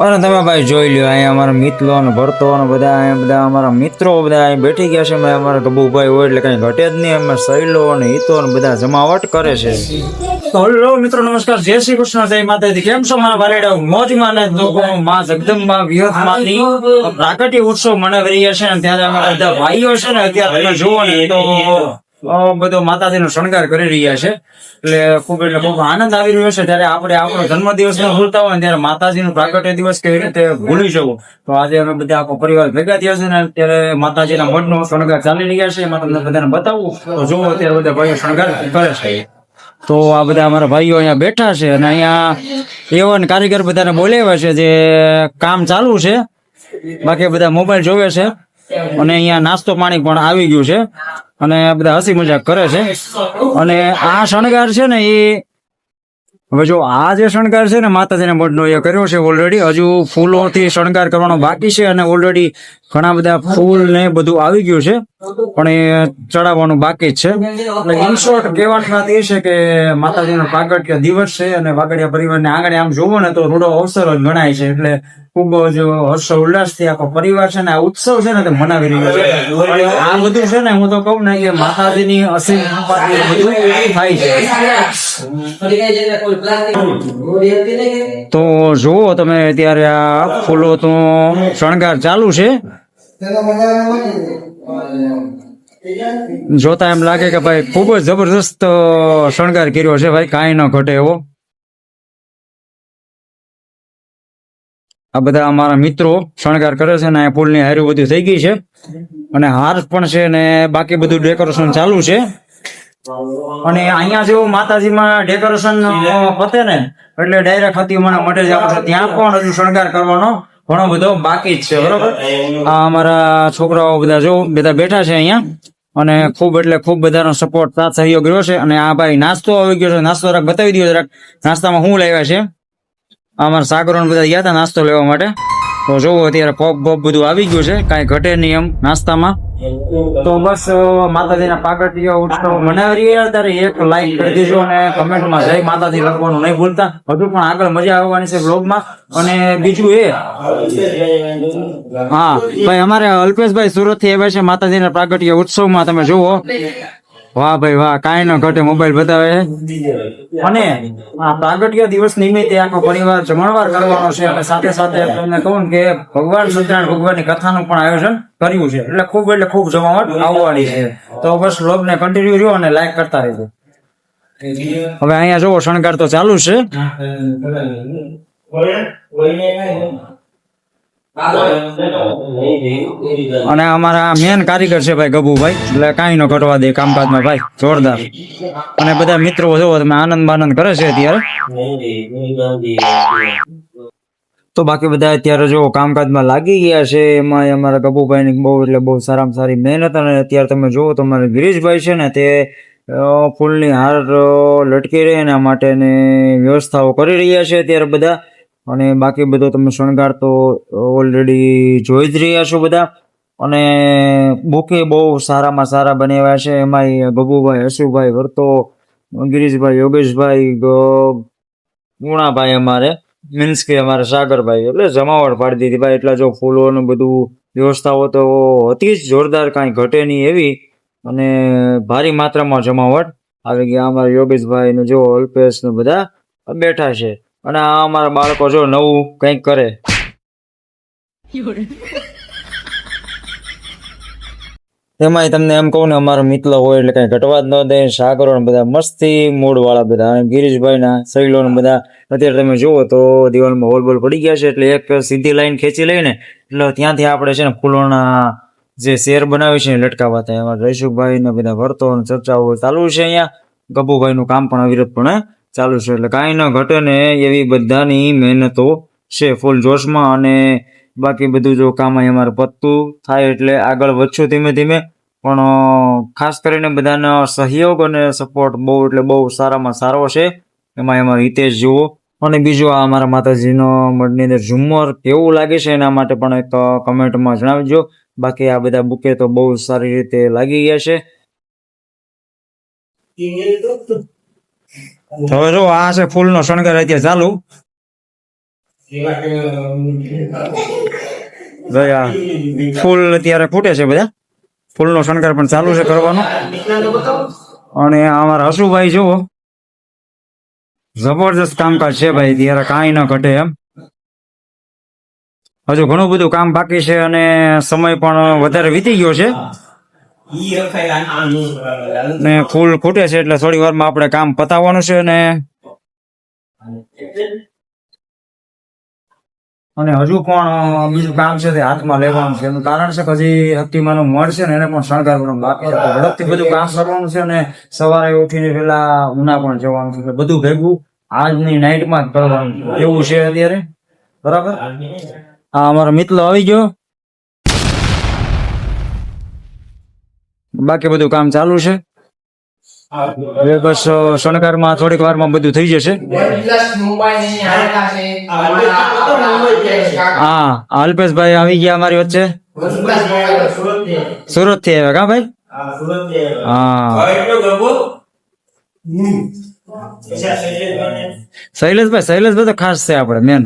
અને તમે ભાઈ જોઈ લ્યો અહીંયા અમારા મિત્રો ને ભરતો ને બધા અહીંયા બધા અમારા મિત્રો બધા અહીં બેઠી ગયા છે. અમારા ગબુભાઈ હોય એટલે કઈ ઘટે જ નહીં. અમે સહેલો અને હિતો ને બધા જમાવટ કરે છે. તો હેલો મિત્રો, નમસ્કાર, જય શ્રી કૃષ્ણ, જય માતાજી. કેમ છો મારા ભાઈડા? મોજમાં ને માં જગદંબા વિહતમાની પ્રાકટ્ય ઉત્સવ મનાવી રહ્યા છે ને ત્યારે અમારા બધા ભાઈઓ છે ને અત્યારે તમે જુઓ ને તો બધો માતાજી નો શણગાર કરી રહ્યા છે. એટલે ખૂબ આનંદ આવી રહ્યો છે. ત્યારે આપણે આપણો જન્મદિવસ ને ભૂલતા હોય ત્યારે માતાજી નો પ્રાગટ્ય દિવસ કેવી રીતે ભૂલી જવું. તો આજે અમે બધા આખો પરિવાર ભેગા થયા છે ને ત્યારે માતાજીના મઢનો શણગાર ચાલી રહ્યા છે. એમાં તમને બધાને બતાવું તો જુઓ અત્યારે બધા ભાઈઓ શણગાર કરે છે. તો આ બધા અમારા ભાઈઓ અહીંયા બેઠા છે અને અહીંયા એવન કારીગર બધાને બોલાવ્યા છે જે કામ ચાલુ છે. બાકી બધા મોબાઈલ જોવે છે અને અહીંયા નાસ્તો પાણી પણ આવી ગયું છે અને બધા હસી મજાક કરે છે. અને આ શણગાર છે ને એ હવે જો આ જે શણગાર છે ને માતાજીના મઢનો એ કર્યો છે ઓલરેડી. હજુ ફૂલોથી શણગાર કરવાનો બાકી છે અને ઓલરેડી ઘણા બધા ફૂલ ને બધું આવી ગયું છે પણ એ ચડાવવાનું બાકી જ છે. એટલે ઇન શોર્ટ કહેવાની વાત એ છે કે માતાજીનો પ્રાગટ્ય દિવસ છે અને વાગડિયા પરિવારને આંગણે આમ જોવો ને તો રૂડો અવસર જ ગણાય છે. એટલે ખૂબ જ હર્ષ ઉલ્લાસ થી આખો પરિવાર છે ને આ ઉત્સવ છે ને તે મનાવી રહ્યો છે. આ બધું છે ને હું તો કહું ને કે માતાજીની અસીમ કૃપાથી બધું થાય છે. તો જુઓ તમે અત્યારે આ ફૂલો તો શણગાર ચાલુ છે. જોતા એમ લાગે કે ભાઈ ખૂબ જ જબરદસ્ત શણગાર કર્યો છે ભાઈ, કાંઈ ન ઘટે એવો. આ બધા અમારા મિત્રો શણગાર કરે છે ને ફૂલની હારી બધું થઈ ગઈ છે અને હાર પણ છે ને બાકી બધું ડેકોરેશન ચાલુ છે. અને અહીંયા જેવું માતાજીમાં ડેકોરેશન પતે ને એટલે ડાયરેક્ટ હતીમાના મઢે જવાનું છે. ત્યાં પણ હજુ શણગાર કરવાનો ઘણો બધો બાકી જ છે. બરોબર, આ અમારા છોકરાઓ બધા જો બધા બેઠા છે અહીંયા અને ખૂબ એટલે ખૂબ બધાનો સપોર્ટ સાથ સહયોગ રહ્યો છે. અને આ ભાઈ નાસ્તો આવી ગયો છે. નાસ્તો જરાક બતાવી દો. જરાક નાસ્તામાં શું લાવ્યા છે. અમારા સાગરો બધા ગયા હતા નાસ્તો લેવા માટે. તો જોવો અત્યારે પોપ બોપ બધું આવી ગયું છે, કાંઈ ઘટે નહીં એમ નાસ્તામાં. તો બસ માતાજીના પ્રાગટ્ય ઉત્સવ મનાવી રહ્યા ત્યારે એક લાઈક કરી દેજો અને કમેન્ટમાં જય માતાજી લખવાનું નહીં ભૂલતા. હજુ પણ આગળ મજા આવવાની છે બ્લોગમાં. અને બીજું એ હા ભાઈ, અમારે અલ્પેશભાઈ સુરત થી આવ્યા છે માતાજીના પ્રાગટ્ય ઉત્સવમાં. તમે જુઓ, વાહ ભાઈ વાહ, કાંઈ ન ઘટે મોબાઈલ બતાવે. અને આ પ્રાગટ્ય દિવસ નિમિત્તે આખો પરિવાર જમણવાર કરવાનો છે અને સાથે સાથે તમને કહું કે ભગવાન સત્યનારાયણ ભગવાનની કથાનું પણ આયોજન કર્યું છે. એટલે ખૂબ જમાવટ આવવાની છે. તો બસ બ્લોગ ને કન્ટિન્યુ રહ્યો અને લાઈક કરતા રહેજો. હવે અહીંયા જોવો શણગાર તો ચાલુ છે. અને અમારા મેન કારીગર છે ભાઈ ગબુભાઈ, એટલે કાંઈ ન ઘટવા દે કામકાજમાં ભાઈ, જોરદાર. અને બધા મિત્રો જોવો તમે આનંદ કરે છે અત્યારે. તો બાકી બધા અત્યારે જો કામકાજમાં લાગી ગયા છે. એમાં અમારા ગબુભાઈ ની બહુ સારામાં સારી મહેનત. અને અત્યારે તમે જોવો તો અમારા ગિરીશભાઈ છે ને તે ફૂલની હાર લટકી રહે એના માટેની વ્યવસ્થાઓ કરી રહ્યા છે અત્યારે બધા. અને બાકી બધો તમે શણગાર તો ઓલરેડી જોઈ જ રહ્યા છો બધા. અને બુકે બહુ સારામાં સારા બનાવ્યા છે. એમાં ગબુભાઈ, હસુભાઈ, વર્તો, ગિરીશભાઈ, યોગેશભાઈ, ગુણાભાઈ, અમારે મીન્સ કે અમારે સાગરભાઈ, એટલે જમાવટ પાડી દીધી ભાઈ. એટલા જો ફૂલોનું બધું વ્યવસ્થાઓ તો હતી જ જોરદાર, કાંઈ ઘટે નહીં એવી. અને ભારી માત્રામાં જમાવટ આવી ગયા. અમારા યોગેશભાઈ ને જો અલ્પેશ ને બધા બેઠા છે. અને આ અમારા બાળકો જો નવું કંઈક કરે. એમાંય તમને એમ કહું ને અમારો મિત્ર હોય એટલે કઈ ઘટવા જ ન દે. સાગરો ને બધા મસ્તી મૂડ વાળા બધા. અને ગિરીશભાઈ ના સહેલો ને બધા અત્યારે તમે જુઓ તો દિવાલમાં હોલ બોલ પડી ગયા છે. એટલે એક સીધી લાઈન ખેંચી લઈને એટલે ત્યાંથી આપણે છે ને ફૂલોના જે શેર બનાવી છે લટકાવવા થાય. એમાં રહીશુભાઈ ને બધા વર્તો ચર્ચાઓ ચાલુ છે. અહીંયા ગબુભાઈ નું કામ પણ અવિરતપણે ચાલુ છે. એટલે કાંઈ ન ઘટે ને એવી બધાની મહેનતો છે ફૂલ જોશમાં. અને બાકી બધું જો કામ અહીં અમારે પતતું થાય એટલે આગળ વધશું ધીમે ધીમે. પણ ખાસ કરીને બધાનો સહયોગ અને સપોર્ટ બહુ સારામાં સારો છે. એમાં અમારે હિતેશ જુઓ. અને બીજું આ અમારા માતાજીનો મઢની અંદર ઝુમ્મર કેવું લાગે છે એના માટે પણ એક કમેન્ટમાં જણાવજો. બાકી આ બધા બુકે તો બહુ સારી રીતે લાગી ગયા છે. હવે જો આ છે ફૂલનો શણગાર અત્યારે ચાલુ. ભાઈ આ ફૂલ અત્યારે ફૂટે છે, બધા ફૂલનો શણગાર પણ ચાલુ છે કરવાનો. અને અમારા હસુભાઈ જુઓ, જબરજસ્ત કામકાજ છે ભાઈ, ત્યારે કાંઈ ન ઘટે એમ. હજુ ઘણું બધું કામ બાકી છે અને સમય પણ વધારે વીતી ગયો છે ને ફૂલ ફૂટે છે એટલે થોડી વારમાં આપણે કામ પતાવવાનું છે. અને હજુ પણ બીજું કામ છે તે હાથમાં લેવાનું છે, એનું કારણ છે કે હજી હકીમાનું મળ છે ને એને પણ શણગારવાનું બાકી છે. ઝડપથી બધું કામ કરવાનું છે અને સવારે ઉઠીને પેલા ઉના પણ જવાનું છે, બધું ભેગું આજની નાઈટમાં જ કરવાનું છે એવું છે અત્યારે. બરાબર. હા, અમારો મિત્ર આવી ગયો, બાકી બધું કામ ચાલુ છે. હવે બસ શણગારમાં થોડીક વારમાં બધું થઈ જશે. હા, અલ્પેશભાઈ આવી ગયા અમારી વચ્ચે, સુરત થી આવ્યા કા ભાઈ? હા, શૈલેષભાઈ તો ખાસ છે આપણે મેન.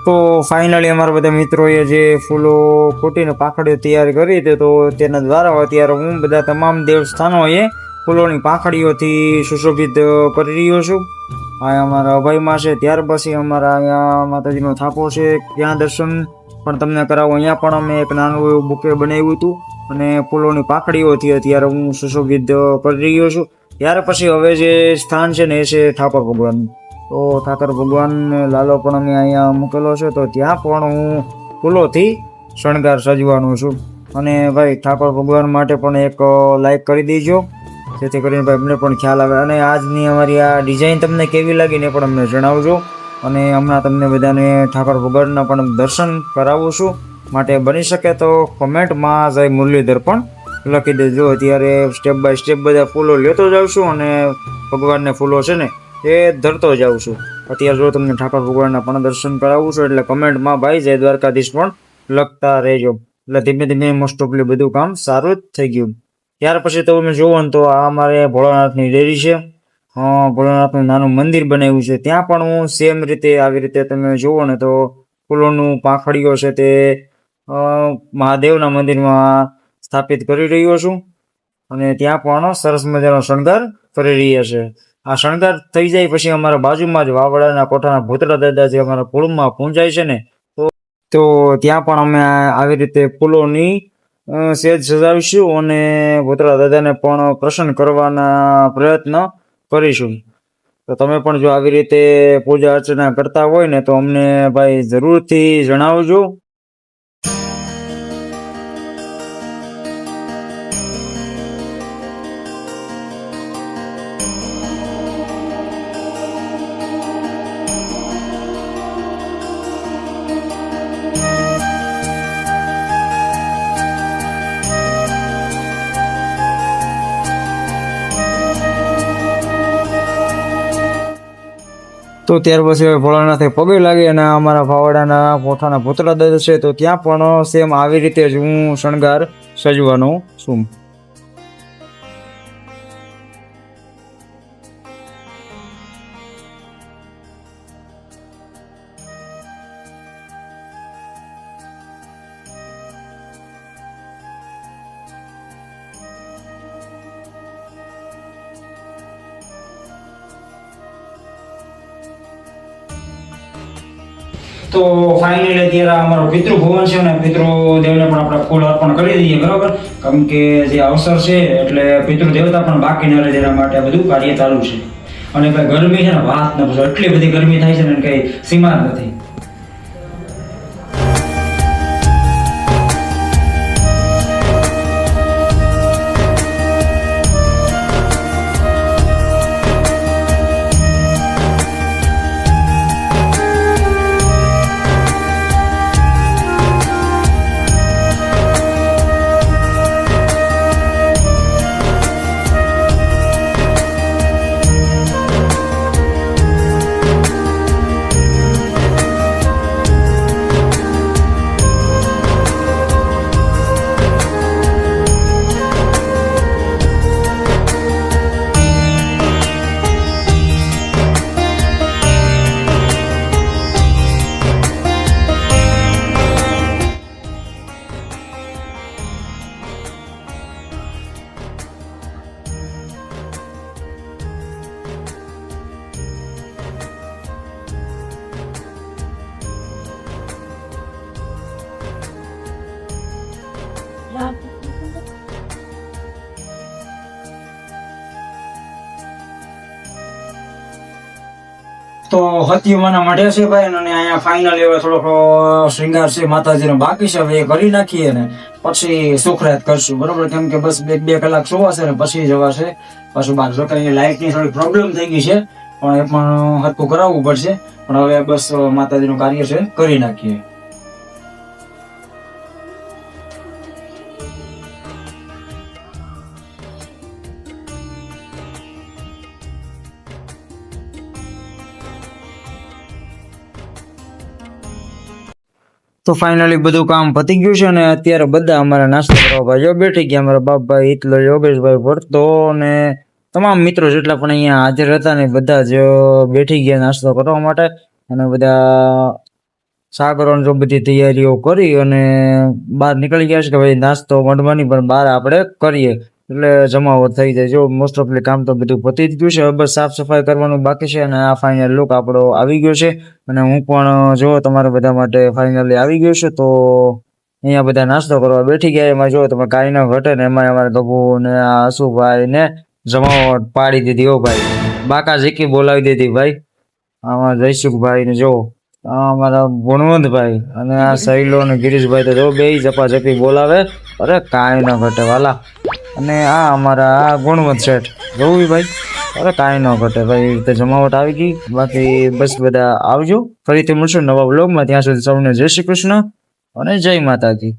તો ફાઇનલી અમારા બધા મિત્રોએ જે ફૂલો ફૂટીને પાંખડીઓ તૈયાર કરી હતી, તો તેના દ્વારા અત્યારે હું બધા તમામ દેવસ્થાનોએ ફૂલોની પાંખડીઓથી સુશોભિત કરી રહ્યો છું. આ અમારા અભયમાં છે, ત્યાર પછી અમારા અહીંયા માતાજીનો થાપો છે, ત્યાં દર્શન પણ તમને કરાવો. અહીંયા પણ અમે એક નાનું એવું બુકે બનાવ્યું હતું અને ફૂલોની પાંખડીઓથી અત્યારે હું સુશોભિત કરી રહ્યો છું. ત્યાર પછી હવે જે સ્થાન છે ને એ છે ઠાકોર ભગવાનનું. તો ઠાકર ભગવાન લાલો પણ અમે અહીંયા મૂકેલો છે, તો ત્યાં પણ હું ફૂલોથી શણગાર સજવાનું છું. અને ભાઈ ઠાકોર ભગવાન માટે પણ એક લાઈક કરી દેજો, જેથી કરીને ભાઈ અમને પણ ખ્યાલ આવે. અને આજની અમારી આ ડિઝાઇન તમને કેવી લાગી ને પણ અમને જણાવજો. અને હમણાં તમને બધાને ઠાકોર ભગવાનના પણ દર્શન કરાવું છું, માટે બની શકે તો કોમેન્ટમાં જય મુરલીધર પણ લખી દેજો. અત્યારે સ્ટેપ બાય સ્ટેપ બધા ફૂલો લેતો જાઉં છું અને ભગવાનને ફૂલો છે ને એ ધરતો જાઉં છું. અત્યારે જો તમને ઠાકોર ભગવાનના પણ દર્શન કરાવું છું એટલે કમેન્ટમાં ભાઈ જય દ્વારકાધીશ પણ લખતા રહેજો. એટલે ધીમે ધીમે મોસ્ટ ઓફલી બધું કામ સારું જ થઈ ગયું. ત્યાર પછી તો તમે જોવો ને તો આ અમારે ભોળાનાથની ડેરી છે, ભોળાનાથનું નાનું મંદિર બનાવ્યું છે. ત્યાં પણ હું સેમ રીતે આવી રીતે તમે જુઓ ને તો ફૂલોનું પાંખડીઓ છે તે મહાદેવના મંદિરમાં સ્થાપિત કરી રહ્યો છું. અને ત્યાં પણ સરસ મજાનો શણગાર કરી રહ્યા છે. આ શણગાર થઈ જાય પછી અમારા બાજુમાં જ વાવડાના કોઠાના ભૂતરા દાદા જે અમારા કુળમાં પૂંજાય છે ને, તો ત્યાં પણ અમે આવી રીતે ફૂલોની સેજ સજાવીશું અને ભૂતરા દાદાને પણ પ્રસન્ન કરવાના પ્રયત્ન કરીશું. તો તમે પણ જો આવી રીતે પૂજા અર્ચના કરતા હોય ને તો અમને ભાઈ જરૂરથી જણાવજો. તો ત્યાર પછી ભોળાનાથે પગે લાગી અને અમારા ફાવડાના પોતાના પુતળા દર છે તો ત્યાં પણ સેમ આવી રીતે જ હું શણગાર સજવાનો છું. તો ફાઇનલી અત્યારે અમારો પિતૃ ભવન છે ને પિતૃદેવને પણ આપણે ફૂલ અર્પણ કરી દઈએ, બરાબર. કારણ કે જે અવસર છે એટલે પિતૃ દેવતા પણ બાકી ન રહે તેના માટે બધું કાર્ય ચાલુ છે. અને ભાઈ ગરમી છે ને વાત ન પૂછો, એટલી બધી ગરમી થાય છે ને કઈ સીમા જ નથી. તો હતીઓમાંના મઢે છે ભાઈ, અને અહીંયા ફાઇનલ એવો થોડોક શ્રૃંગાર છે માતાજીનો બાકી છે, હવે એ કરી નાખીએ ને પછી સુખરાત કરશું, બરોબર. કેમ કે બસ બે કલાક સુવાશે ને પછી જવાશે પાછું બહાર. જો કે લાઇટની થોડી પ્રોબ્લેમ થઈ ગઈ છે પણ એ પણ હરખું કરાવવું પડશે. પણ હવે બસ માતાજીનું કાર્ય છે કરી નાખીએ. તો ફાઇનલી બધું કામ પતી ગયું છે ને અત્યારે બધા અમારા નાસ્તો કરવા ભાઈઓ બેઠી ગયા. અમારા બાપભાઈ, હિતલો, યોગેશભાઈ, ભરતો અને તમામ મિત્રો જેટલા પણ અહીંયા હાજર હતા ને બધા જ બેઠી ગયા નાસ્તો કરવા માટે. અને બધા સાગરોને જો બધી તૈયારીઓ કરી અને બહાર નીકળી ગયા છે કે ભાઈ નાસ્તો મળવાની પણ બહાર આપણે કરીએ એટલે જમાવટ થઈ જાય. જો મોસ્ટ ઓફલી કામ તો બધું પતી જ ગયું છે, હવે બસ સાફ સફાઈ કરવાનું બાકી છે. અને આ ફાઇનલ લુક આપણો આવી ગયો છે અને હું પણ જો તમારા બધા માટે ફાઇનલી આવી ગયો છું. તો અહીંયા બધા નાસ્તો કરવા બેઠી ગયા. એમાં જો તમે કાંઈ ન ઘટે ને એમાં અમારા ગભુ ને આ અશુભાઈ ને જમાવટ પાડી દીધી. હો ભાઈ, બાકા ઝીકી બોલાવી દીધી ભાઈ. આમાં જયસુખભાઈ ને જો અમારા ગુણવંતભાઈ અને આ સહેલો ને ગિરીશભાઈ તો જો બે ઝપાઝપી બોલાવે. અરે કાંઈ ન ઘટે વાલા. અને આ અમારા આ ગુણવંત શેઠ જોવું ભાઈ, અરે કાંઈ ન ઘટે ભાઈ. રીતે જમાવટ આવી ગઈ. બાકી બસ બધા આવજો, ફરીથી મળશું નવા બ્લોગમાં. ત્યાં સુધી સૌને જય શ્રી કૃષ્ણ અને જય માતાજી.